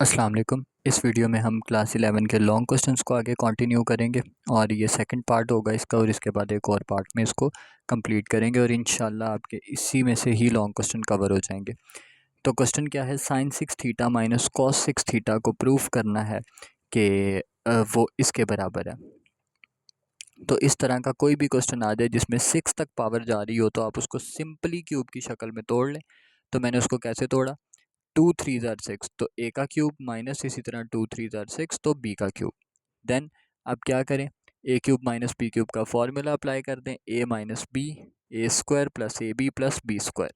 अस्सलाम वालेकुम। इस वीडियो में हम क्लास 11 के लॉन्ग क्वेश्चंस को आगे कंटिन्यू करेंगे और ये सेकंड पार्ट होगा इसका, और इसके बाद एक और पार्ट में इसको कंप्लीट करेंगे और इंशाल्लाह आपके इसी में से ही लॉन्ग क्वेश्चन कवर हो जाएंगे। तो क्वेश्चन क्या है, sine 6 theta minus cos 6 theta को प्रूफ करना है कि वो इसके बराबर है। तो इस तरह का कोई भी क्वेश्चन आ जाए जिसमें 6 तक पावर जा रही हो तो आप उसको सिंपली क्यूब की शक्ल में तोड़ लें। तो मैंने उसको कैसे तोड़ा, 2 3 ज़ार 6 तो ए का क्यूब माइनस इसी तरह 2 3 ज़ार 6 तो बी का क्यूब। देन अब क्या करें, A cube minus B cube का फॉर्मूला अप्लाई कर दें, A minus B A square plus A B plus B square.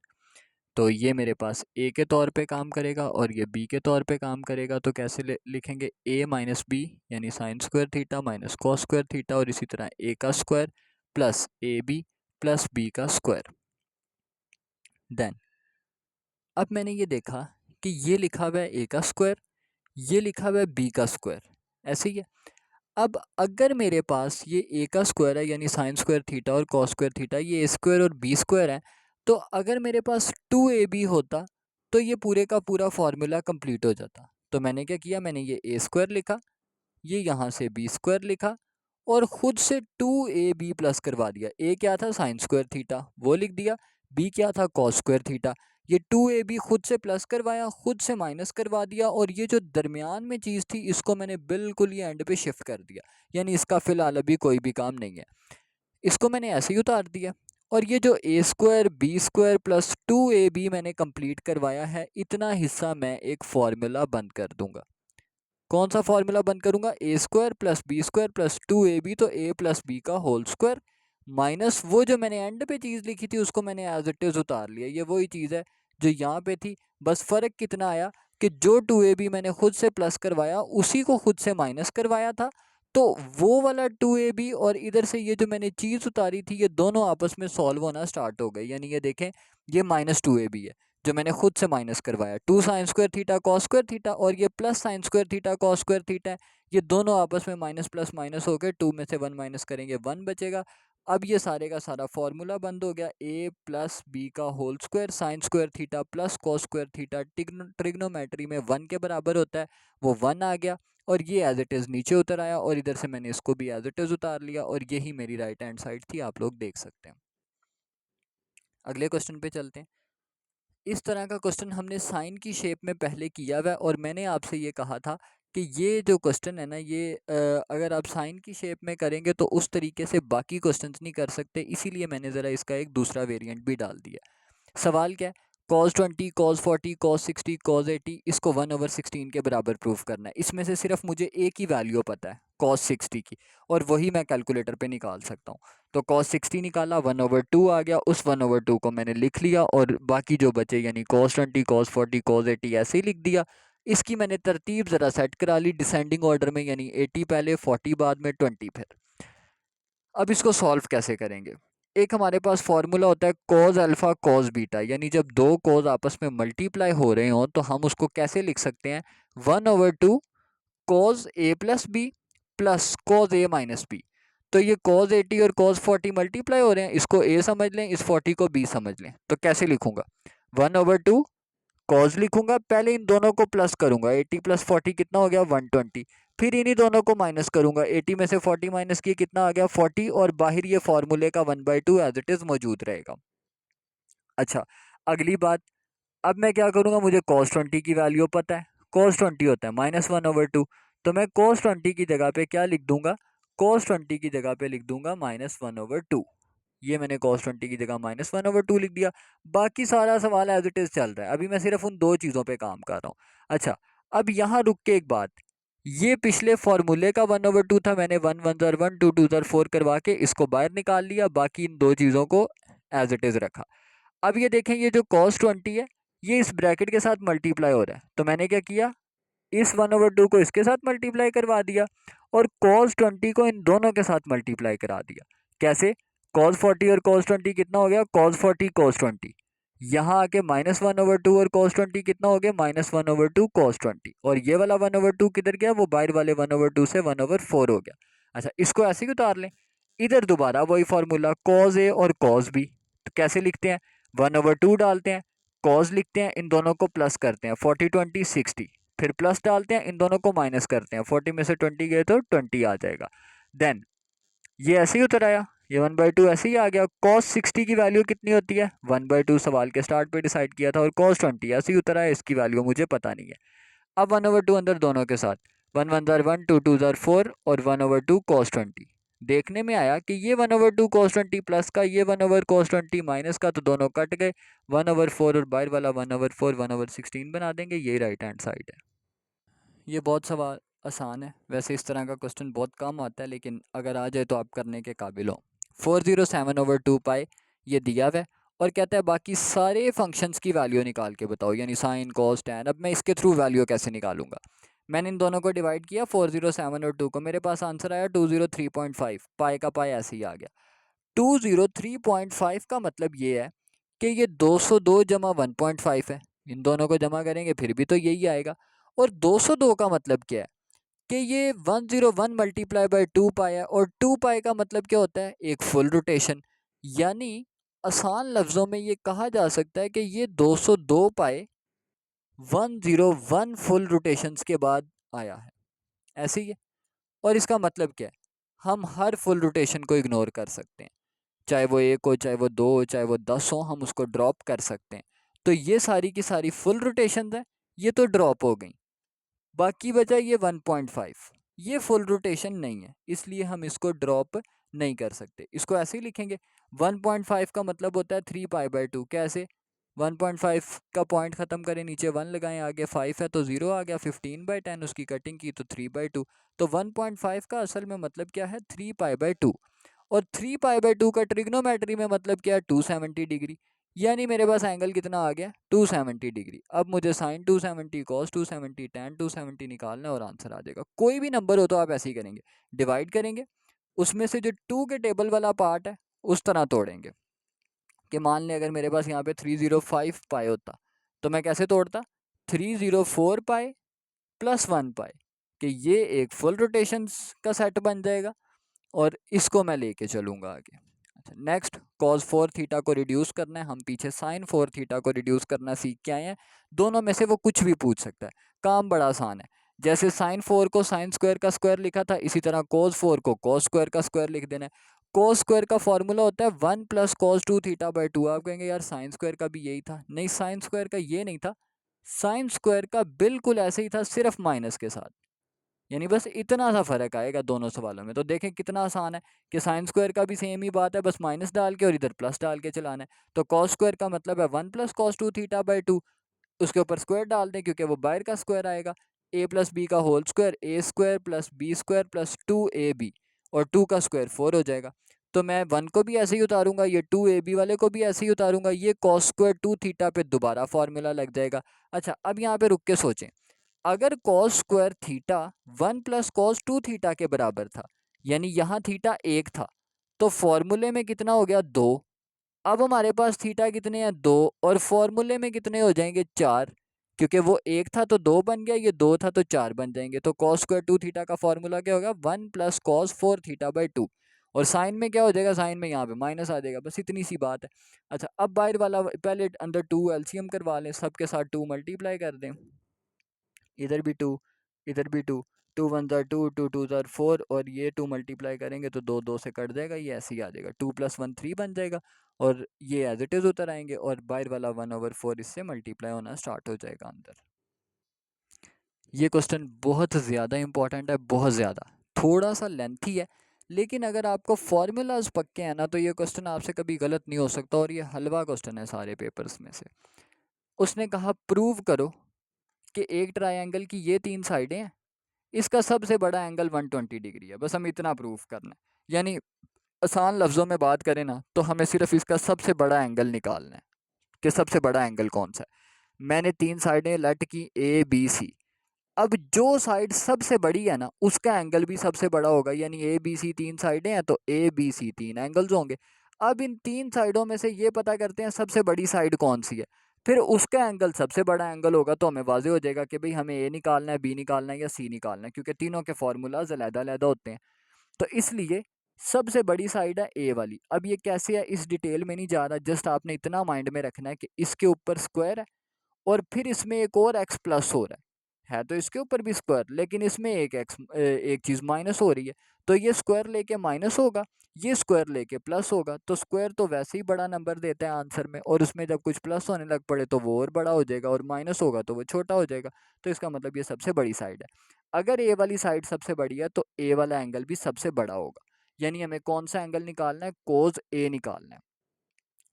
तो ये मेरे पास ए के तौर पे काम करेगा और ये बी के तौर पे काम करेगा। तो कैसे लिखेंगे, ए माइनस बी यानी sine square theta minus cos square theta और इसी तरह ए का square plus A B plus B का स्क्वायर। देन अब मैंने ये देखा कि ये लिखा हुआ है ए का स्क्वायर, ये लिखा हुआ है बी का स्क्वायर, ऐसे ही है। अब अगर मेरे पास ये ए का स्क्वायर है यानी साइन स्क्वायर थीटा और कॉस स्क्वायर थीटा, ये ए स्क्वायर और बी स्क्वायर है, तो अगर मेरे पास 2ab होता तो ये पूरे का पूरा फॉर्मूला कंप्लीट हो जाता। तो मैंने क्या किया, मैंने ये ए स्क्वायर लिखा, ये यहाँ से बी स्क्वायर लिखा और ख़ुद से 2ab प्लस करवा दिया। ए क्या था, साइन स्क्वायर थीटा, वो लिख दिया। बी क्या था, कॉस स्क्वायर थीटा। ये 2ab खुद से प्लस करवाया, खुद से माइनस करवा दिया, और ये जो दरमियान में चीज़ थी इसको मैंने बिल्कुल ये एंड पे शिफ्ट कर दिया, यानी इसका फ़िलहाल अभी कोई भी काम नहीं है। इसको मैंने ऐसे ही उतार दिया और ये जो A square B square plus 2ab मैंने कंप्लीट करवाया है, इतना हिस्सा मैं एक फार्मूला बंद कर दूंगा। कौन सा फार्मूला बंद करूंगा, A square plus B square plus 2ab, तो ए प्लस बी का होल स्क्वायर माइनस वो जो मैंने एंड पे चीज़ लिखी थी उसको मैंने एज इट इज़ उतार लिया। ये वही चीज़ है जो यहाँ पे थी, बस फ़र्क कितना आया कि जो 2ab मैंने खुद से प्लस करवाया उसी को खुद से माइनस करवाया था। तो वो वाला 2ab और इधर से ये जो मैंने चीज़ उतारी थी, ये दोनों आपस में सॉल्व होना स्टार्ट हो गए। यानी ये देखें, ये माइनस 2ab है जो मैंने खुद से माइनस करवाया, 2 sign square theta cos square theta, और ये plus sign square theta cos square theta है। ये दोनों आपस में माइनस प्लस माइनस हो गए, 2 में से 1 माइनस करेंगे 1 बचेगा। अब ये सारे का सारा फॉर्मूला बंद हो गया, ए प्लस बी का whole square sine square theta plus cos square theta trigonometry में 1 के बराबर होता है, वो 1 आ गया और ये एज इट इज़ नीचे उतर आया, और इधर से मैंने इसको भी एज इट इज़ उतार लिया, और यही मेरी राइट हैंड साइड थी, आप लोग देख सकते हैं। अगले क्वेश्चन पे चलते हैं। इस तरह का क्वेश्चन हमने साइन की शेप में पहले किया हुआ है, और मैंने आपसे ये कहा था कि ये जो क्वेश्चन है ना, ये अगर आप साइन की शेप में करेंगे तो उस तरीके से बाकी क्वेश्चंस नहीं कर सकते, इसीलिए मैंने ज़रा इसका एक दूसरा वेरिएंट भी डाल दिया। सवाल क्या है, cos 20 cos 40 cos 60 cos 80 इसको 1/16 के बराबर प्रूफ करना है। इसमें से सिर्फ मुझे एक ही वैल्यू पता है cos 60 की, और वही मैं कैलकुलेटर पे निकाल सकता हूँ। तो cos 60 निकाला, 1/2 आ गया, उस 1/2 को मैंने लिख लिया, और बाकी जो बचे यानी cos 20 cos 40 cos 80 ऐसे ही लिख दिया। इसकी मैंने तरतीब ज़रा सेट करा ली डिसेंडिंग ऑर्डर में, यानी 80 पहले 40 बाद में 20 फिर। अब इसको सॉल्व कैसे करेंगे, एक हमारे पास फॉर्मूला होता है कॉज अल्फ़ा कॉज बीटा, यानी जब दो कॉज आपस में मल्टीप्लाई हो रहे हों तो हम उसको कैसे लिख सकते हैं, 1/2 कॉज ए प्लस बी प्लस कॉज ए माइनस बी। तो ये कॉज 80 और कॉज 40 मल्टीप्लाई हो रहे हैं, इसको ए समझ लें, इस 40 को बी समझ लें। तो कैसे लिखूंगा, 1/2 कॉज लिखूंगा, पहले इन दोनों को प्लस करूंगा, 80 प्लस 40 कितना हो गया 120, फिर इन्हीं दोनों को माइनस करूंगा, 80 में से 40 माइनस किए कितना आ गया 40, और बाहर ये फॉर्मूले का 1/2 एज इट इज मौजूद रहेगा। अच्छा, अगली बात, अब मैं क्या करूंगा, मुझे cos 20 की वैल्यू पता है, cos 20 होता है -1/2, तो मैं cos 20 की जगह पे क्या लिख दूंगा, cos 20 की जगह पे लिख दूंगा -1/2। ये मैंने cos 20 की जगह -1/2 लिख दिया। बाकी सारा सवाल एज इट इज चल रहा है, अभी मैं सिर्फ उन दो चीज़ों पे काम कर रहा हूँ। अच्छा, अब यहाँ रुक के एक बात, ये पिछले फॉर्मूले का 1/2 था, मैंने 1 1 ज़र 1 2 2 ज़र 4 करवा के इसको बाहर निकाल लिया, बाकी इन दो चीज़ों को एज इट इज़ रखा। अब ये देखें, ये जो cos 20 है ये इस ब्रैकेट के साथ मल्टीप्लाई हो रहा है, तो मैंने क्या किया, इस 1/2 को इसके साथ मल्टीप्लाई करवा दिया और cos 20 को इन दोनों के साथ मल्टीप्लाई करा दिया। कैसे, cos 40 और cos 20 कितना हो गया, cos 40 cos 20, यहाँ आके -1/2 और cos 20 कितना हो गया, -1/2 cos 20, और ये वाला 1/2 किधर गया, वो बाहर वाले 1/2 से 1/4 हो गया। अच्छा, इसको ऐसे ही उतार लें, इधर दोबारा वही फॉर्मूला cos a और cos b, तो कैसे लिखते हैं, 1/2 डालते हैं, cos लिखते हैं, इन दोनों को प्लस करते हैं, 40 20 60, फिर प्लस डालते हैं, इन दोनों को माइनस करते हैं, 40 में से 20 गए तो 20 आ जाएगा। देन ये ऐसे ही उतर आया, ये 1/2 ऐसे ही आ गया। cos 60 की वैल्यू कितनी होती है, 1/2 सवाल के स्टार्ट पे डिसाइड किया था, और cos 20 ऐसे ही उतर आया, इसकी वैल्यू मुझे पता नहीं है। अब 1/2 अंदर दोनों के साथ, 1 1 जार 1, 2 2 जार 4 और 1/2 cos 20। देखने में आया कि ये 1/2 cos 20 प्लस का, ये 1/cos 20 माइनस का, तो दोनों कट गए, 1/4 और बाहर वाला 1/4 1/16 बना देंगे, ये राइट हैंड साइड है। ये बहुत सवाल आसान है, वैसे इस तरह का क्वेश्चन बहुत कम आता है, लेकिन अगर आ जाए तो आप करने के काबिल हो। 407/2 पाई ये दिया हुआ है, और कहता है बाकी सारे फंक्शंस की वैल्यू निकाल के बताओ, यानी साइन कॉस टैन। अब मैं इसके थ्रू वैल्यू कैसे निकालूंगा, मैंने इन दोनों को डिवाइड किया, 407 और 2 को, मेरे पास आंसर आया 203.5, पाई का पाई ऐसे ही आ गया। 203.5 का मतलब ये है कि ये 202 जमा 1.5 है, इन दोनों को जमा करेंगे फिर भी तो यही आएगा। और 202 का मतलब क्या है कि ये 101 मल्टीप्लाई बाई 2 पाई है, और 2 पाई का मतलब क्या होता है, एक फुल रोटेशन। यानी आसान लफ्ज़ों में ये कहा जा सकता है कि ये 202 पाई 101 फुल रोटेशंस के बाद आया है, ऐसे ही है। और इसका मतलब क्या है, हम हर फुल रोटेशन को इग्नोर कर सकते हैं, चाहे वो 1 हो, चाहे वो 2 हो, चाहे वो 10 हो, हम उसको ड्रॉप कर सकते हैं। तो ये सारी की सारी फुल रोटेशन है, ये तो ड्रॉप हो गई। बाकी बचा ये 1.5, ये फुल रोटेशन नहीं है, इसलिए हम इसको ड्रॉप नहीं कर सकते, इसको ऐसे ही लिखेंगे। 1.5 का मतलब होता है 3 पाई/2। कैसे, 1.5 का पॉइंट खत्म करें, नीचे 1 लगाएं, आगे 5 है तो 0 आ गया, 15/10 उसकी कटिंग की तो 3/2। तो 1.5 का असल में मतलब क्या है, 3 पाई/2। और 3 पाई/2 का ट्रिग्नोमेट्री में मतलब क्या है, 270 डिग्री। यानी मेरे पास एंगल कितना आ गया, 270 डिग्री। अब मुझे साइन 270, कॉस 270, टैन 270 निकालना है, और आंसर आ जाएगा। कोई भी नंबर हो तो आप ऐसे ही करेंगे, डिवाइड करेंगे, उसमें से जो 2 के टेबल वाला पार्ट है उस तरह तोड़ेंगे। कि मान लें अगर मेरे पास यहाँ पे 305 पाई होता, तो मैं कैसे तोड़ता, 304 पाई प्लस 1 पाई, कि ये एक फुल रोटेशन का सेट बन जाएगा, और इसको मैं लेके चलूँगा आगे। अच्छा, नेक्स्ट cos 4 थीटा को रिड्यूस करना है, हम पीछे sin 4 थीटा को रिड्यूस करना सीख के आए हैं। दोनों में से वो कुछ भी पूछ सकता है, काम बड़ा आसान है। जैसे sin 4 को sin स्क्वायर का स्क्वायर लिखा था, इसी तरह cos 4 को cos स्क्वायर का स्क्वायर लिख देना है। cos स्क्वायर का फॉर्मूला होता है 1 प्लस कॉस 2 थीटा बाई 2। आप कहेंगे यार साइन स्क्वायर का भी यही था, नहीं, साइन स्क्वायर का ये नहीं था, साइन स्क्वायर का बिल्कुल ऐसे ही था, सिर्फ माइनस के साथ। यानी बस इतना सा फर्क आएगा दोनों सवालों में। तो देखें कितना आसान है कि साइन स्क्वायर का भी सेम ही बात है, बस माइनस डाल के और इधर प्लस डाल के चलाना है। तो कॉस स्क्वायर का मतलब है 1 प्लस कॉस 2 थीटा बाई 2, उसके ऊपर स्क्वायर डाल दें क्योंकि वो बाहर का स्क्वायर आएगा। ए प्लस बी का whole square, A square plus B square plus 2ab, और 2 का स्क्वायर 4 हो जाएगा। तो मैं 1 को भी ऐसे ही उतारूंगा, ये 2ab वाले को भी ऐसे ही उतारूंगा, ये कॉस स्क्वायर 2 थीटा पे दोबारा फॉर्मूला लग जाएगा। अच्छा, अब यहाँ पे रुक के सोचें, अगर cos square theta 1 plus cos 2 theta के बराबर था, यानी यहाँ थीटा 1 था, तो फॉर्मूले में कितना हो गया, 2। अब हमारे पास थीटा कितने हैं, 2, और फॉर्मूले में कितने हो जाएंगे, 4, क्योंकि वो 1 था तो 2 बन गया, ये 2 था तो 4 बन जाएंगे। तो कॉस स्क्वायर 2 थीटा का फॉर्मूला क्या होगा, 1 प्लस कॉस 4 थीटा बाई 2। और साइन में क्या हो जाएगा, साइन में यहाँ पे माइनस आ जाएगा, बस इतनी सी बात है। अच्छा, अब बाहर वाला पहले अंदर 2 एलसीएम करवा लें, सबके साथ 2 मल्टीप्लाई कर दें, इधर भी 2, इधर भी 2, 2 1 ज़ार 2, 2 2 ज़ार 4, और ये 2 मल्टीप्लाई करेंगे तो 2 2 से कट जाएगा, ये ऐसे ही आ जाएगा, 2 + 1 3 बन जाएगा, और ये एज इट इज़ उतर आएंगे, और बाहर वाला 1/4 इससे मल्टीप्लाई होना स्टार्ट हो जाएगा अंदर। ये क्वेश्चन बहुत ज़्यादा इंपॉर्टेंट है, बहुत ज़्यादा, थोड़ा सा लेंथी है, लेकिन अगर आपको फार्मूलाज पक्के हैं ना तो ये क्वेश्चन आपसे कभी गलत नहीं हो सकता, और ये हलवा क्वेश्चन है सारे पेपर्स में से। उसने कहा प्रूव करो कि एक ट्रायंगल की ये 3 साइडें हैं, इसका सबसे बड़ा एंगल 120 डिग्री है, बस हम इतना प्रूफ करना है। यानी आसान लफ्ज़ों में बात करें ना तो हमें सिर्फ इसका सबसे बड़ा एंगल निकालना है कि सबसे बड़ा एंगल कौन सा है। मैंने 3 साइडें लट की ABC, अब जो साइड सबसे बड़ी है ना उसका एंगल भी सबसे बड़ा होगा, यानी ABC 3 साइडें हैं तो ABC 3 एंगल्स होंगे। अब इन 3 साइडों में से ये पता करते हैं सबसे बड़ी साइड कौन सी है, फिर उसका एंगल सबसे बड़ा एंगल होगा, तो हमें वाज़ेह हो जाएगा कि भाई हमें A निकालना है, B निकालना है या C निकालना है, क्योंकि तीनों के फार्मूलाज अलग-अलग होते हैं। तो इसलिए सबसे बड़ी साइड है A वाली। अब ये कैसे है इस डिटेल में नहीं जा रहा, जस्ट आपने इतना माइंड में रखना है कि इसके ऊपर स्क्वायर है, और फिर इसमें एक और x प्लस हो रहा है, है तो इसके ऊपर भी स्क्वायर, लेकिन इसमें एक चीज़ माइनस हो रही है, तो ये स्क्वायर लेके माइनस होगा, ये स्क्वायर लेके प्लस होगा। तो स्क्वायर तो वैसे ही बड़ा नंबर देता है आंसर में, और उसमें जब कुछ प्लस होने लग पड़े तो वो और बड़ा हो जाएगा, और माइनस होगा तो वो छोटा हो जाएगा। तो इसका मतलब ये सबसे बड़ी साइड है। अगर ए वाली साइड सबसे बड़ी है तो ए वाला एंगल भी सबसे बड़ा होगा। यानी हमें कौन सा एंगल निकालना है? कोस ए निकालना है।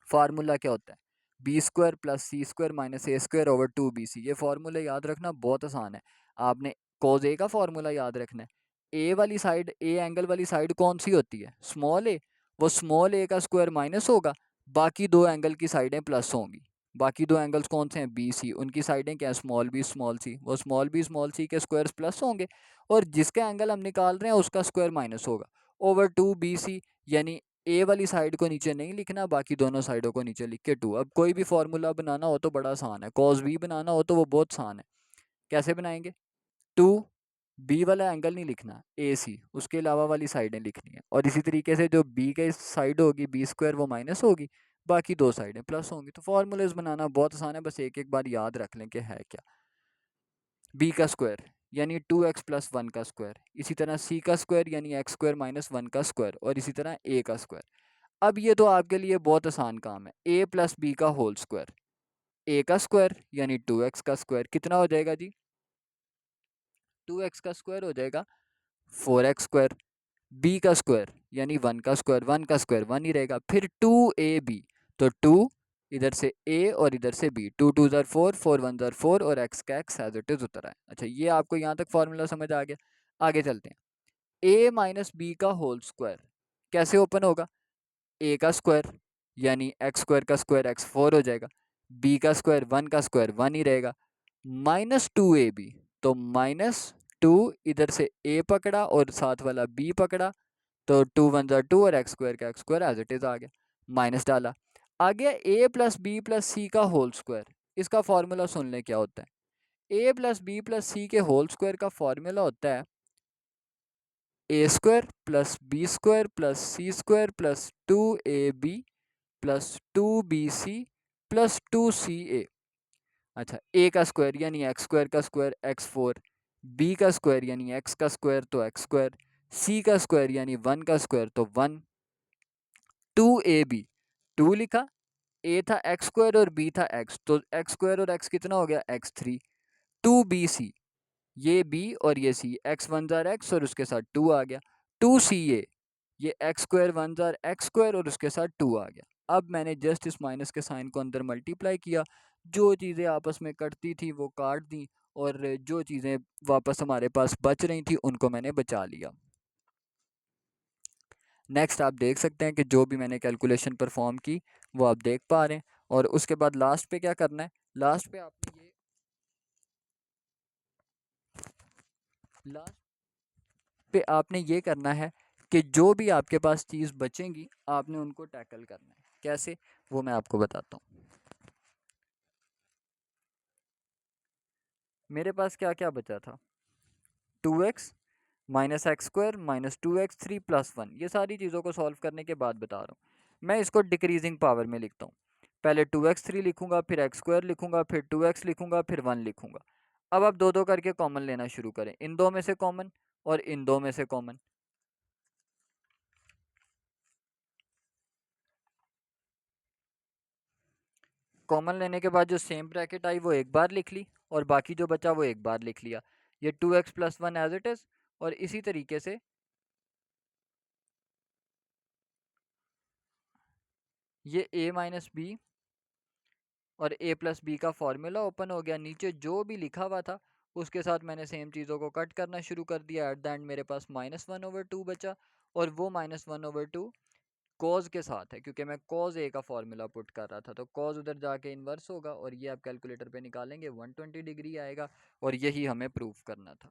फार्मूला क्या होता है? B square plus C square minus ए स्क्वायर ओवर 2bc। ये फार्मूला याद रखना बहुत आसान है। आपने कोस ए का फार्मूला याद रखना है। ए वाली साइड, ए एंगल वाली साइड कौन सी होती है? स्मॉल ए। वो स्मॉल ए का स्क्वायर माइनस होगा, बाकी दो एंगल की साइडें प्लस होंगी। बाकी दो एंगल्स कौन से हैं? B C. उनकी साइडें क्या है? Small B small C. वो स्मॉल बी स्मॉल सी के स्क्वायर्स प्लस होंगे, और जिसका एंगल हम निकाल रहे हैं उसका स्क्वायर माइनस होगा ओवर 2bc। यानी ए वाली साइड को नीचे नहीं लिखना, बाकी दोनों साइडों को नीचे लिख के 2। अब कोई भी फार्मूला बनाना हो तो बड़ा आसान है, कॉस बी बनाना हो तो वो बहुत आसान है। कैसे बनाएंगे? 2, बी वाला एंगल नहीं लिखना, ए सी, उसके अलावा वाली साइडें लिखनी है। और इसी तरीके से जो बी के साइड होगी बी स्क्वायर वो माइनस होगी, बाकी दो साइडें प्लस होंगी। तो फार्मूलेज बनाना बहुत आसान है, बस एक एक बार याद रख लें कि है क्या। बी का स्क्वायर यानी 2x प्लस 1 का स्क्वायर, इसी तरह सी का स्क्वायर यानी एक्स स्क्वायर माइनस 1 का स्क्वायर, और इसी तरह ए का स्क्वायर। अब ये तो आपके लिए बहुत आसान काम है। ए प्लस बी का होल स्क्वायर, ए का स्क्वायर यानी 2x का स्क्वायर कितना हो जाएगा जी? 2x का स्क्वायर हो जाएगा 4x स्क्वायर। बी का स्क्वायर यानी 1 का स्क्वायर, 1 का स्क्वायर 1 ही रहेगा। फिर 2ab, तो 2 इधर से a और इधर से b, 2 2 ज़र 4, 4 1 ज़र 4, और x का x एज इट इज उतर है। अच्छा, ये आपको यहाँ तक फॉर्मूला समझ आ गया। आगे चलते हैं। a माइनस बी का होल स्क्वायर कैसे ओपन होगा? ए का स्क्वायर यानी एक्स स्क्वायर का स्क्वायर एक्स 4 हो जाएगा, बी का स्क्वायर 1 का स्क्वायर 1 ही रहेगा, माइनस 2ab, तो माइनस 2 इधर से ए पकड़ा और साथ वाला बी पकड़ा, तो 2 1 ज़ा 2 और एक्स स्क्वायर का X square as it is आ गया, माइनस डाला। आ गया A plus B plus C का होल स्क्वायर। इसका फॉर्मूला सुन लें क्या होता है। A plus B plus C के होल स्क्वायर का फॉर्मूला होता है A square plus B square plus C square plus 2ab plus 2bc plus 2ca। अच्छा, ए का स्क्वायर यानी एक्स स्क्वायर का स्क्वायर एक्स 4, बी का स्क्वायर यानी एक्स का स्क्वायर तो एक्स स्क्वायर, सी का स्क्वायर यानी 1 का स्क्वायर तो 1, 2ab, 2 लिखा, ए था एक्स स्क्वायर और बी था एक्स, तो एक्स स्क्वायर और एक्स कितना हो गया? x3। 2bc, ये b और ये c, एक्स 1 ज़ार एक्स और उसके साथ 2 आ गया। 2ca, ये एक्स स्क्वायर 1 ज़ार एक्स स्क्वायर और उसके साथ 2 आ गया। अब मैंने जस्ट इस माइनस के साइन को अंदर मल्टीप्लाई किया, जो चीज़ें आपस में कटती थी वो काट दी, और जो चीज़ें वापस हमारे पास बच रही थी उनको मैंने बचा लिया। नेक्स्ट आप देख सकते हैं कि जो भी मैंने कैलकुलेशन परफॉर्म की वो आप देख पा रहे हैं। और उसके बाद लास्ट पे क्या करना है? लास्ट पे आपने लास्ट पे आपने ये करना है कि जो भी आपके पास चीज़ बचेंगी आपने उनको टैकल करना है। कैसे? वो मैं आपको बताता हूँ। मेरे पास क्या क्या बचा था? 2x minus x square minus 2x3 plus 1। ये सारी चीज़ों को सॉल्व करने के बाद बता रहा हूँ। मैं इसको डिक्रीजिंग पावर में लिखता हूँ। पहले 2x3 लिखूंगा, फिर एक्स स्क्वायर लिखूंगा, फिर 2x लिखूंगा, फिर 1 लिखूंगा। अब आप दो दो करके कॉमन लेना शुरू करें, इन दो में से कॉमन और इन दो में से कॉमन। कॉमन लेने के बाद जो सेम ब्रैकेट आई वो एक बार लिख ली, और बाकी जो बचा वो एक बार लिख लिया। ये 2x plus 1 as it is. और इसी तरीके से ये a माइनस बी और a प्लस बी का फॉर्मूला ओपन हो गया। नीचे जो भी लिखा हुआ था उसके साथ मैंने सेम चीज़ों को कट करना शुरू कर दिया। एट द एंड मेरे पास -1/2 बचा, और वो -1/2 कॉज के साथ है, क्योंकि मैं कॉज ए का फॉर्मूला पुट कर रहा था। तो कॉज उधर जाके इन्वर्स होगा, और ये आप कैलकुलेटर पे निकालेंगे 120 डिग्री आएगा, और यही हमें प्रूफ करना था।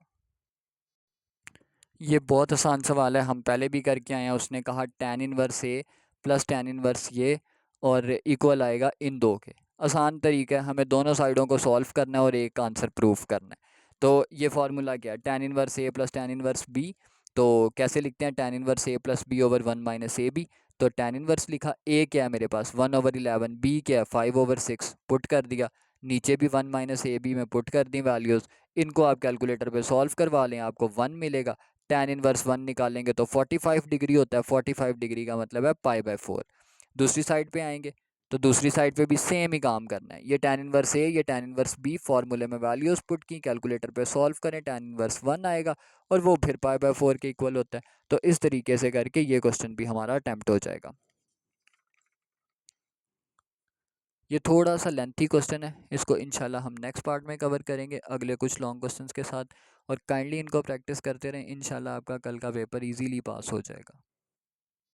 ये बहुत आसान सवाल है, हम पहले भी करके आए हैं। उसने कहा tan inverse A plus tan inverse ये, और इक्वल आएगा इन दो के। आसान तरीका है, हमें दोनों साइडों को सॉल्व करना है और एक आंसर प्रूफ करना है। तो ये फार्मूला क्या है? tan inverse A plus tan inverse B. तो कैसे लिखते हैं? tan inverse A plus B over 1 minus A B. तो tan इनवर्स लिखा, ए क्या है मेरे पास 1/11, बी क्या है 5/6, पुट कर दिया। नीचे भी 1 माइनस ए बी में पुट कर दी वैल्यूज़, इनको आप कैलकुलेटर पे सॉल्व करवा लें, आपको 1 मिलेगा। tan इनवर्स 1 निकालेंगे तो 45 डिग्री होता है, 45 डिग्री का मतलब है π/4। दूसरी साइड पे आएंगे तो दूसरी साइड पे भी सेम ही काम करना है। ये tan इनवर्स ए, ये tan इनवर्स बी, फार्मूले में वैल्यूज पुट की, कैलकुलेटर पे सॉल्व करें, tan इनवर्स 1 आएगा और वो फिर π/4 के इक्वल होता है। तो इस तरीके से करके ये क्वेश्चन भी हमारा अटैम्प्ट हो जाएगा। ये थोड़ा सा लेंथी क्वेश्चन है, इसको इंशाल्लाह हम नेक्स्ट पार्ट में कवर करेंगे अगले कुछ लॉन्ग क्वेश्चंस के साथ। और काइंडली इनको प्रैक्टिस करते रहें, इंशाल्लाह आपका कल का पेपर इजीली पास हो जाएगा।